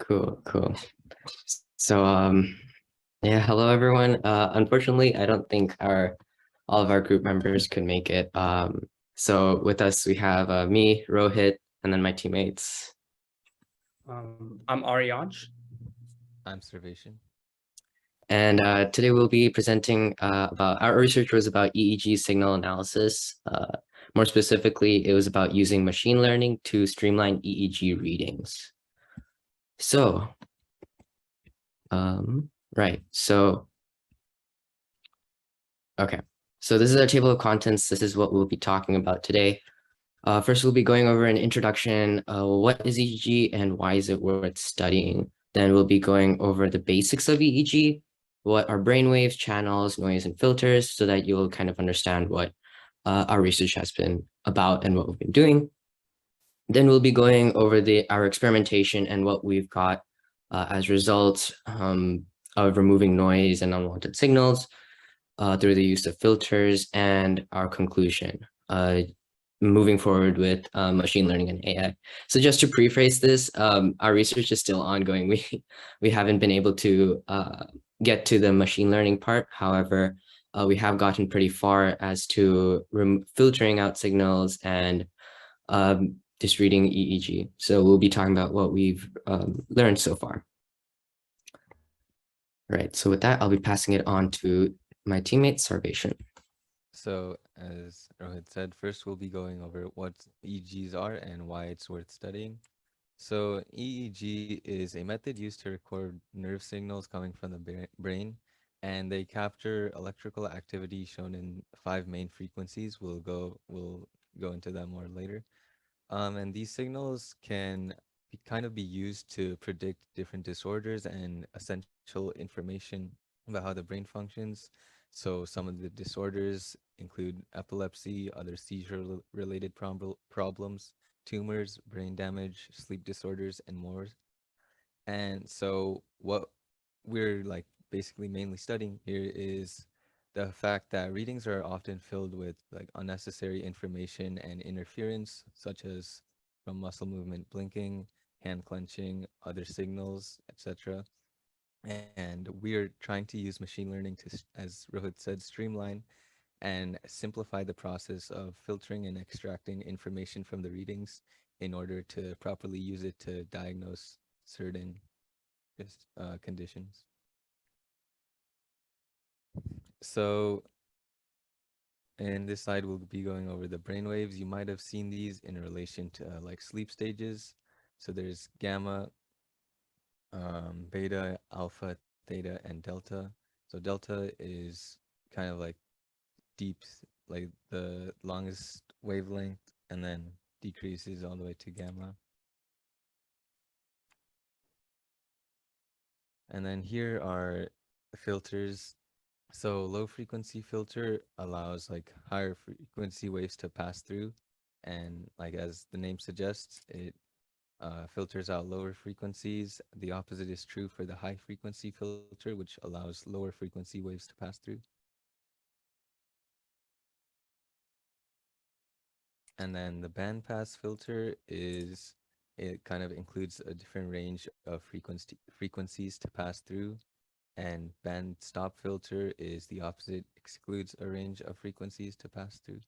Cool. So, yeah, hello everyone. Unfortunately, I don't think all of our group members could make it. So with us, we have me, Rohit, and then my teammates. I'm Aaryaansh. I'm Sarveshan. And today we'll be presenting about our research was about EEG signal analysis. More specifically, it was about using machine learning to streamline EEG readings. So, right. So, okay. So this is our table of contents. This is what we'll be talking about today. First, we'll be going over an introduction. What is EEG and why is it worth studying? Then we'll be going over the basics of EEG, what are brainwaves, channels, noise, and filters, so that you'll kind of understand what our research has been about and what we've been doing. Then we'll be going over our experimentation and what we've got as results of removing noise and unwanted signals through the use of filters, and our conclusion, moving forward with machine learning and AI. So just to preface this, our research is still ongoing. We haven't been able to get to the machine learning part. However, we have gotten pretty far as to filtering out signals and just reading EEG. So we'll be talking about what we've learned so far. Right, so with that, I'll be passing it on to my teammate, Sarveshan. So as Rohit said, first we'll be going over what EEGs are and why it's worth studying. So EEG is a method used to record nerve signals coming from the brain, and they capture electrical activity shown in 5 main frequencies. We'll go into that more later. And these signals can kind of be used to predict different disorders and essential information about how the brain functions. So some of the disorders include epilepsy, other seizure-related problems, tumors, brain damage, sleep disorders, and more. And so what we're basically mainly studying here is the fact that readings are often filled with unnecessary information and interference, such as from muscle movement, blinking, hand clenching, other signals, etc. And we're trying to use machine learning to, as Rohit said, streamline and simplify the process of filtering and extracting information from the readings in order to properly use it to diagnose certain conditions. So in this slide, we'll be going over the brain waves. You might have seen these in relation to sleep stages. So there's gamma, beta, alpha, theta, and delta. So delta is kind of deep, like the longest wavelength, and then decreases all the way to gamma. And then here are filters. So low frequency filter allows higher frequency waves to pass through, and as the name suggests, it filters out lower frequencies. The opposite is true for the high frequency filter, which allows lower frequency waves to pass through. And then the bandpass filter it kind of includes a different range of frequencies to pass through. And band stop filter is the opposite, excludes a range of frequencies to pass through.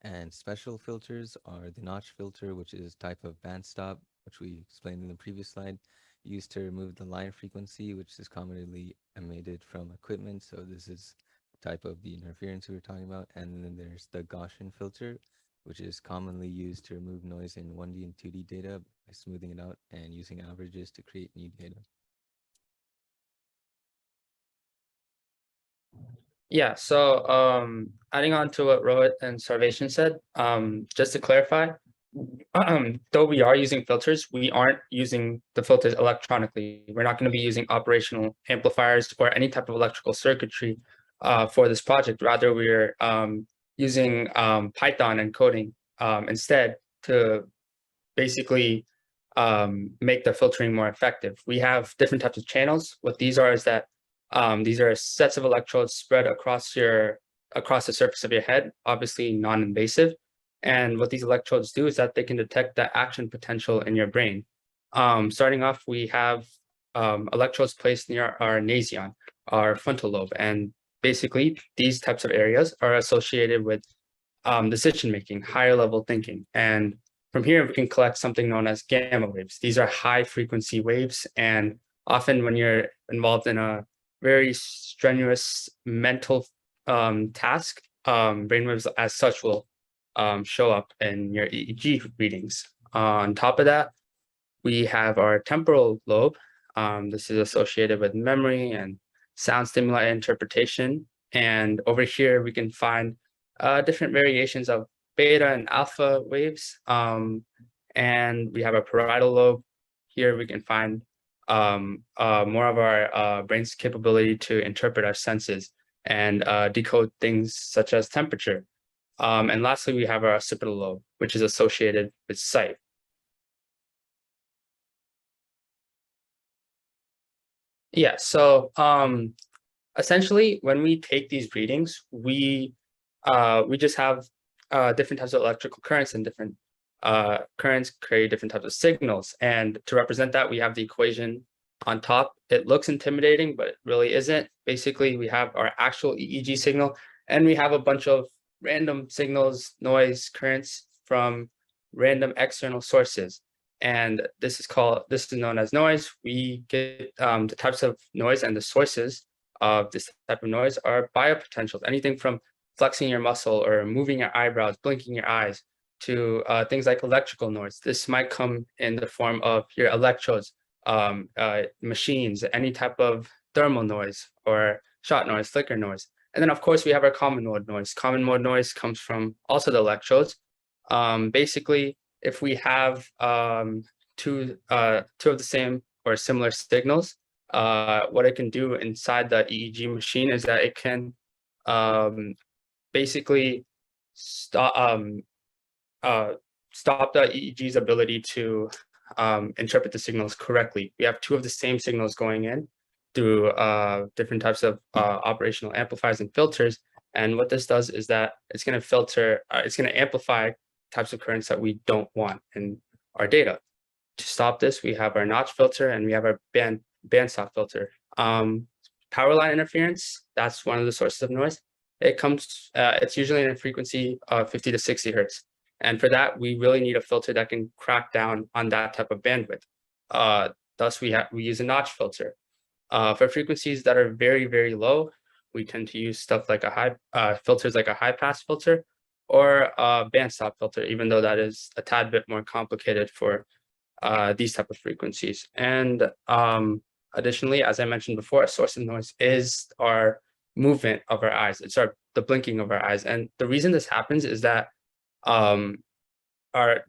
And special filters are the notch filter, which is type of band stop, which we explained in the previous slide, used to remove the line frequency, which is commonly emitted from equipment. So this is type of the interference we were talking about. And then there's the Gaussian filter, which is commonly used to remove noise in 1D and 2D data by smoothing it out and using averages to create new data. Yeah, so adding on to what Rohit and Sarveshan said, just to clarify, though we are using filters, we aren't using the filters electronically. We're not going to be using operational amplifiers or any type of electrical circuitry for this project. Rather, we're using Python and coding instead to basically make the filtering more effective. We have different types of channels. What these are is that these are sets of electrodes spread across the surface of your head, obviously non-invasive. And what these electrodes do is that they can detect the action potential in your brain. Starting off, we have electrodes placed near our nasion, our frontal lobe. And basically, these types of areas are associated with decision making, higher level thinking. And from here, we can collect something known as gamma waves. These are high frequency waves. And often when you're involved in a very strenuous mental task, brainwaves as such will show up in your EEG readings. On top of that, we have our temporal lobe. This is associated with memory and sound stimuli interpretation. And over here, we can find different variations of beta and alpha waves. And we have a parietal lobe. Here we can find more of our brain's capability to interpret our senses and decode things such as temperature. And lastly, we have our occipital lobe, which is associated with sight. Yeah, so essentially, when we take these readings, we just have different types of electrical currents, and different currents create different types of signals. And to represent that, we have the equation on top. It looks intimidating, but it really isn't. Basically, we have our actual EEG signal, and we have a bunch of random signals, noise, currents from random external sources. And this is known as noise. We get the types of noise, and the sources of this type of noise are biopotentials, anything from flexing your muscle or moving your eyebrows, blinking your eyes, to things like electrical noise. This might come in the form of your electrodes, machines, any type of thermal noise or shot noise, flicker noise. And then of course we have our common mode noise. Common mode noise comes from also the electrodes. Basically, if we have two of the same or similar signals, what it can do inside the EEG machine is that it can basically stop the EEG's ability to interpret the signals correctly. We have two of the same signals going in through different types of operational amplifiers and filters. And what this does is that it's going to filter, it's going to amplify types of currents that we don't want in our data. To stop this, we have our notch filter and we have our bandstop filter. Power line interference, that's one of the sources of noise. It comes, it's usually in a frequency of 50 to 60 hertz. And for that, we really need a filter that can crack down on that type of bandwidth. Thus, we use a notch filter. For frequencies that are very, very low, we tend to use stuff like filters like a high pass filter or a bandstop filter, even though that is a tad bit more complicated for these type of frequencies. And additionally, as I mentioned before, a source of noise is our movement of our eyes. It's the blinking of our eyes. And the reason this happens is that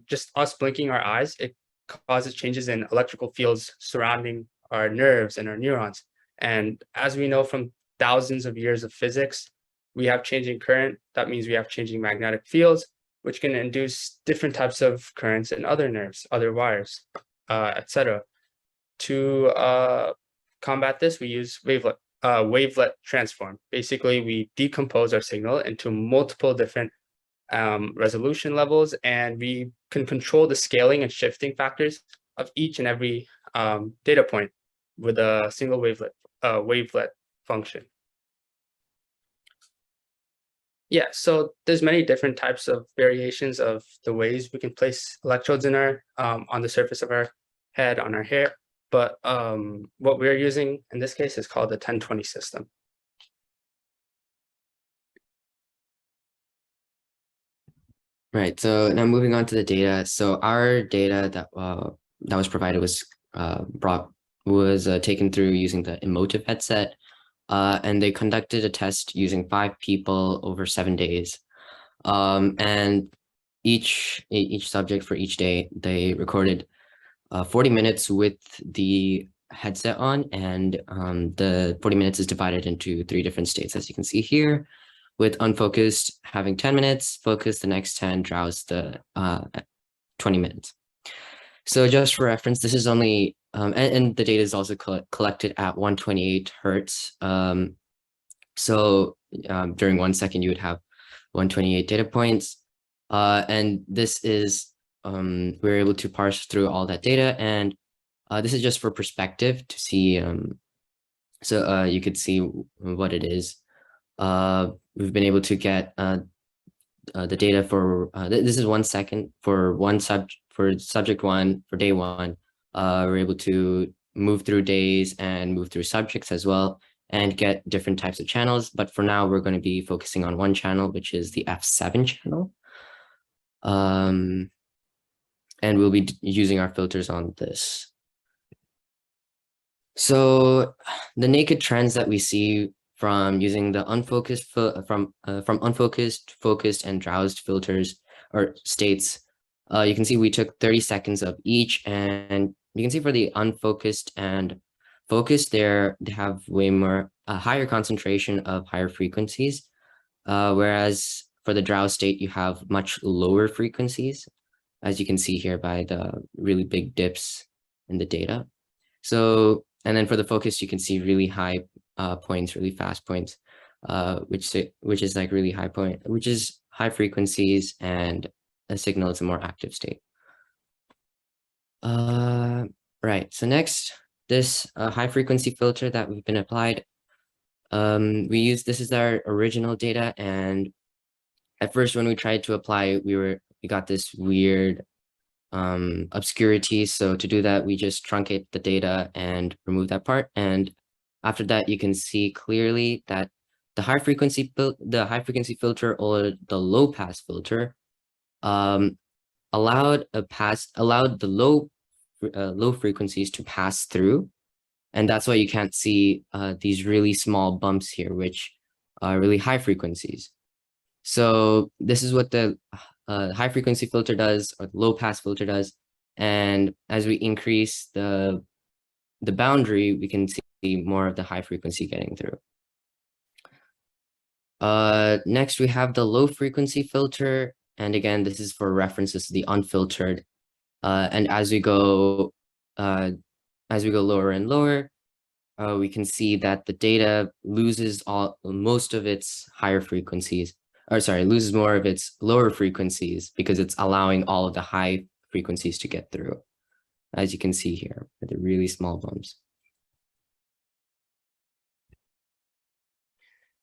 just us blinking our eyes, it causes changes in electrical fields surrounding our nerves and our neurons. And as we know from thousands of years of physics, we have changing current. That means we have changing magnetic fields, which can induce different types of currents in other nerves, other wires, etc. To combat this, we use wavelet transform. Basically, we decompose our signal into multiple different resolution levels, and we can control the scaling and shifting factors of each and every data point with a single wavelet function. Yeah, so there's many different types of variations of the ways we can place electrodes in our on the surface of our head, on our hair. But what we're using in this case is called the 1020 system. Right, so now moving on to the data. So our data that was provided was taken through using the emotive headset, and they conducted a test using 5 people over 7 days. And each subject for each day, they recorded 40 minutes with the headset on, and the 40 minutes is divided into 3 different states, as you can see here, with unfocused having 10 minutes, focused the next 10, drowse the 20 minutes. So just for reference, this is only, and the data is also collected at 128 hertz. So during 1 second, you would have 128 data points. And this is, we're able to parse through all that data, and this is just for perspective to see, so you could see what it is. We've been able to get the data for, this is 1 second for subject one, for day one. We're able to move through days and move through subjects as well, and get different types of channels. But for now, we're going to be focusing on one channel, which is the F7 channel. And we'll be using our filters on this. So the naked trends that we see from using the unfocused, from unfocused, focused, and drowsed filters or states, you can see we took 30 seconds of each, and you can see for the unfocused and focused, they have way more, higher concentration of higher frequencies, whereas for the drowse state, you have much lower frequencies, as you can see here by the really big dips in the data. So, and then for the focus, you can see really high points, really fast points, which is like really high point, which is high frequencies, and a signal is a more active state. Right, so next, this high frequency filter that we've been applied, this is our original data, and at first when we tried to apply, we got this weird obscurity. So to do that, we just truncate the data and remove that part. And after that, you can see clearly that the high frequency filter or the low pass filter allowed the low frequencies to pass through, and that's why you can't see these really small bumps here, which are really high frequencies. So this is what the high frequency filter does, or the low pass filter does. And as we increase the boundary, we can see more of the high frequency getting through. Next, we have the low frequency filter. And again, this is for references to the unfiltered. And as we go lower and lower, we can see that the data loses most of its higher frequencies, or sorry, loses more of its lower frequencies, because it's allowing all of the high frequencies to get through, as you can see here, with the really small bumps.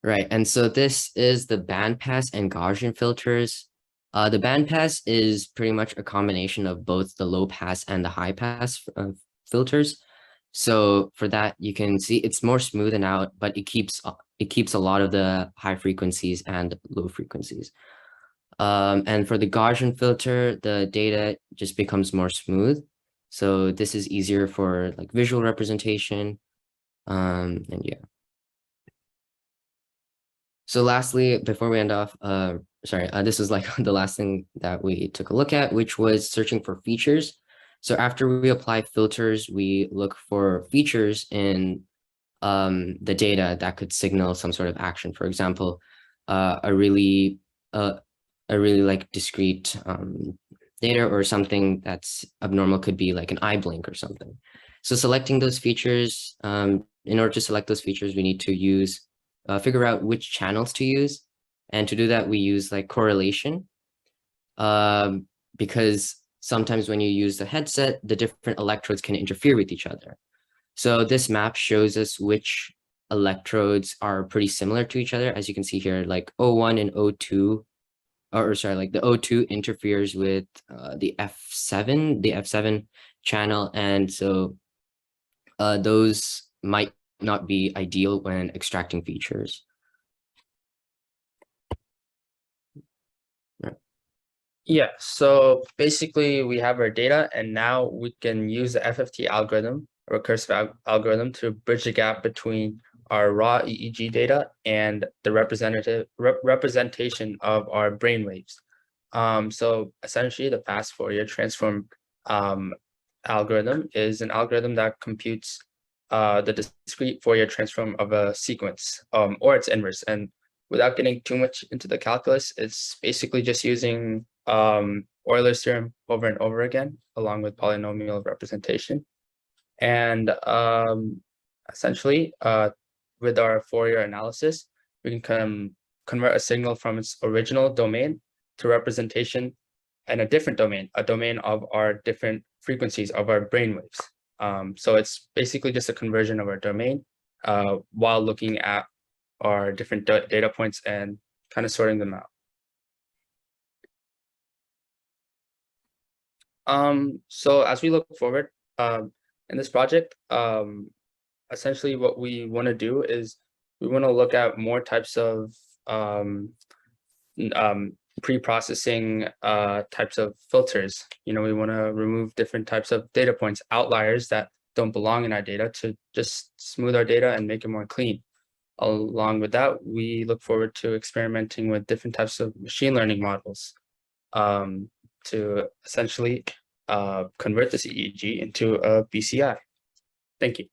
Right, and so this is the bandpass and Gaussian filters. The bandpass is pretty much a combination of both the low pass and the high pass filters. So for that, you can see it's more smoothed out, but it keeps a lot of the high frequencies and low frequencies. And for the Gaussian filter, the data just becomes more smooth. So this is easier for like visual representation. And yeah. So lastly, before we end off, this was like the last thing that we took a look at, which was searching for features. So after we apply filters, we look for features in the data that could signal some sort of action. For example, a really like discrete data, or something that's abnormal could be like an eye blink or something. So selecting those features, in order to select those features, we need to figure out which channels to use. And to do that, we use like correlation, because sometimes when you use the headset, the different electrodes can interfere with each other. So this map shows us which electrodes are pretty similar to each other. As you can see here, like O1 and O2, like the O2 interferes with the F7 channel. And so those might not be ideal when extracting features. Yeah, so basically we have our data, and now we can use the FFT algorithm, recursive algorithm, to bridge the gap between our raw EEG data and the representation of our brain waves. So essentially the fast Fourier transform algorithm is an algorithm that computes the discrete Fourier transform of a sequence, or its inverse. And without getting too much into the calculus, it's basically just using Euler's theorem over and over again, along with polynomial representation. And essentially, with our Fourier analysis, we can convert a signal from its original domain to representation in a different domain, a domain of our different frequencies of our brainwaves. So it's basically just a conversion of our domain while looking at our different data points and kind of sorting them out. So as we look forward in this project, essentially what we want to do is we want to look at more types of pre-processing types of filters. You know, we want to remove different types of data points, outliers that don't belong in our data, to just smooth our data and make it more clean. Along with that, we look forward to experimenting with different types of machine learning models to essentially convert this EEG into a BCI. Thank you.